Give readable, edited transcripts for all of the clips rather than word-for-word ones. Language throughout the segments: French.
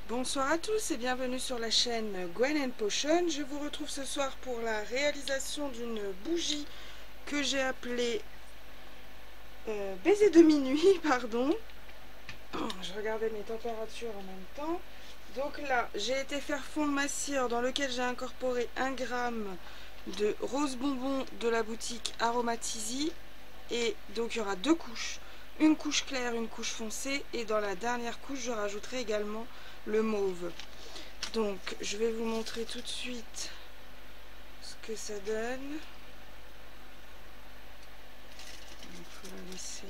Bonsoir à tous et bienvenue sur la chaîne Gwen & Potion. Je vous retrouve ce soir pour la réalisation d'une bougie que j'ai appelée baiser de minuit, pardon. Je regardais mes températures en même temps. Donc là, j'ai été faire fondre ma cire dans lequel j'ai incorporé 1 g de rose bonbon de la boutique Aromatizzy. Et donc il y aura 2 couches, une couche claire, une couche foncée, et dans la dernière couche je rajouterai également le mauve. Donc je vais vous montrer tout de suite ce que ça donne. Il faut la laisser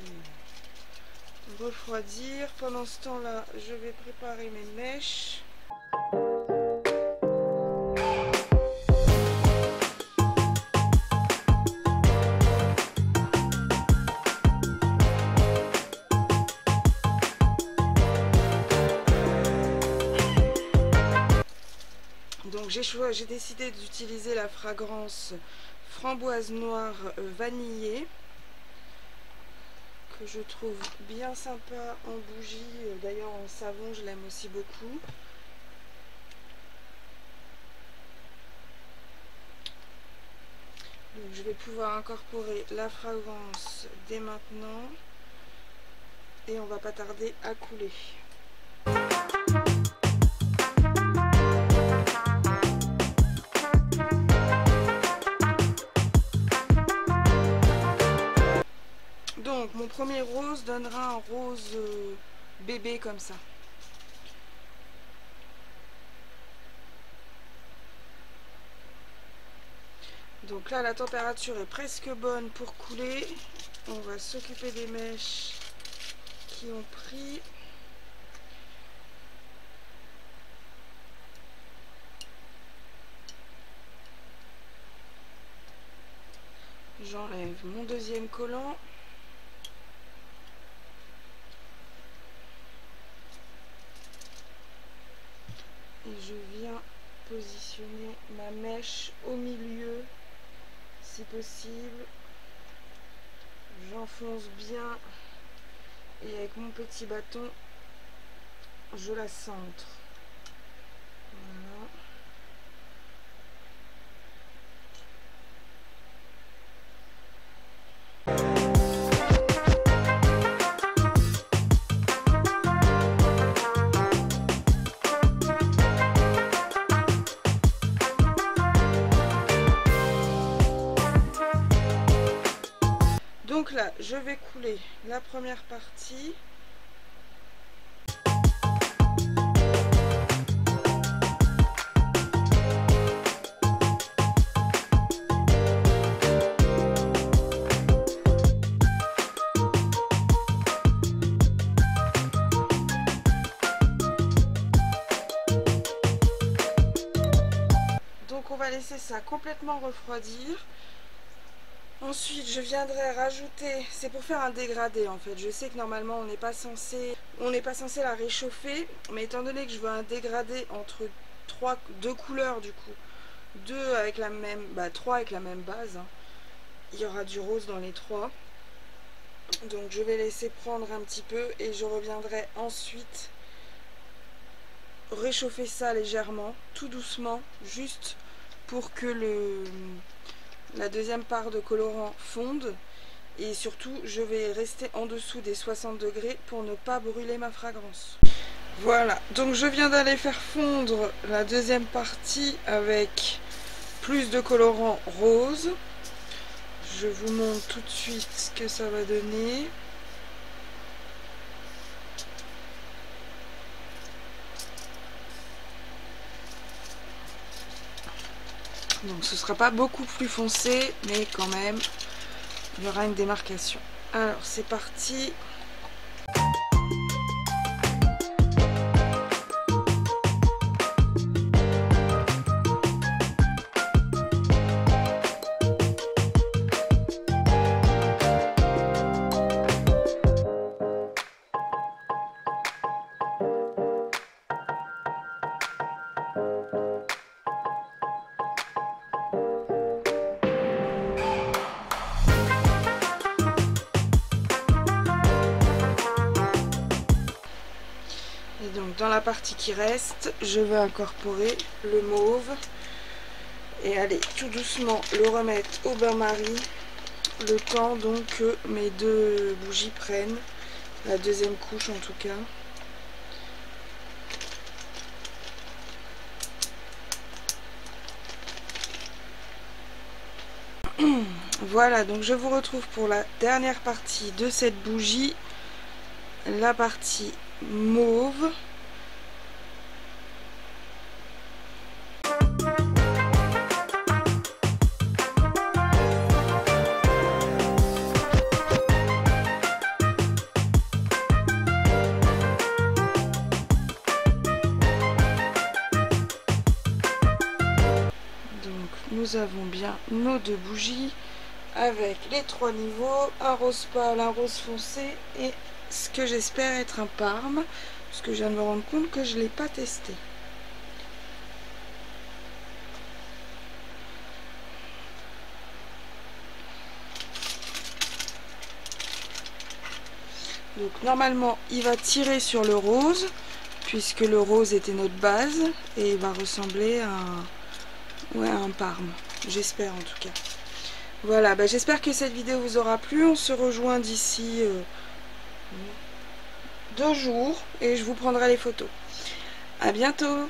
refroidir. Pendant ce temps là, je vais préparer mes mèches. Donc j'ai décidé d'utiliser la fragrance framboise noire vanillée, que je trouve bien sympa en bougie. D'ailleurs en savon je l'aime aussi beaucoup. Donc je vais pouvoir incorporer la fragrance dès maintenant et on va pas tarder à couler. Donc mon premier rose donnera un rose bébé comme ça. Donc là la température est presque bonne pour couler. On va s'occuper des mèches qui ont pris. J'enlève mon deuxième collant. Et je viens positionner ma mèche au milieu, si possible. J'enfonce bien et avec mon petit bâton, je la centre. Voilà. Donc là, je vais couler la première partie. Donc on va laisser ça complètement refroidir. Ensuite, je viendrai rajouter, c'est pour faire un dégradé en fait. Je sais que normalement on n'est pas censé la réchauffer, mais étant donné que je veux un dégradé entre deux couleurs du coup, deux avec la même, trois avec la même base, hein. Il y aura du rose dans les trois. Donc je vais laisser prendre un petit peu et je reviendrai ensuite réchauffer ça légèrement, tout doucement, juste pour que la deuxième part de colorant fonde. Et surtout je vais rester en dessous des 60 degrés pour ne pas brûler ma fragrance. Voilà, donc je viens d'aller faire fondre la deuxième partie avec plus de colorant rose. Je vous montre tout de suite ce que ça va donner. Donc ce sera pas beaucoup plus foncé, mais quand même il y aura une démarcation. Alors c'est parti. dans la partie qui reste, je vais incorporer le mauve et aller tout doucement le remettre au bain-marie, le temps donc que mes deux bougies prennent la deuxième couche en tout cas. Voilà, donc je vous retrouve pour la dernière partie de cette bougie, la partie mauve. Nous avons bien nos deux bougies avec les trois niveaux, un rose pâle, un rose foncé et ce que j'espère être un parme, parce que je viens de me rendre compte que je ne l'ai pas testé. Donc normalement il va tirer sur le rose, puisque le rose était notre base, et il va ressembler à un parme, j'espère en tout cas. Voilà, j'espère que cette vidéo vous aura plu. On se rejoint d'ici 2 jours et je vous prendrai les photos. À bientôt!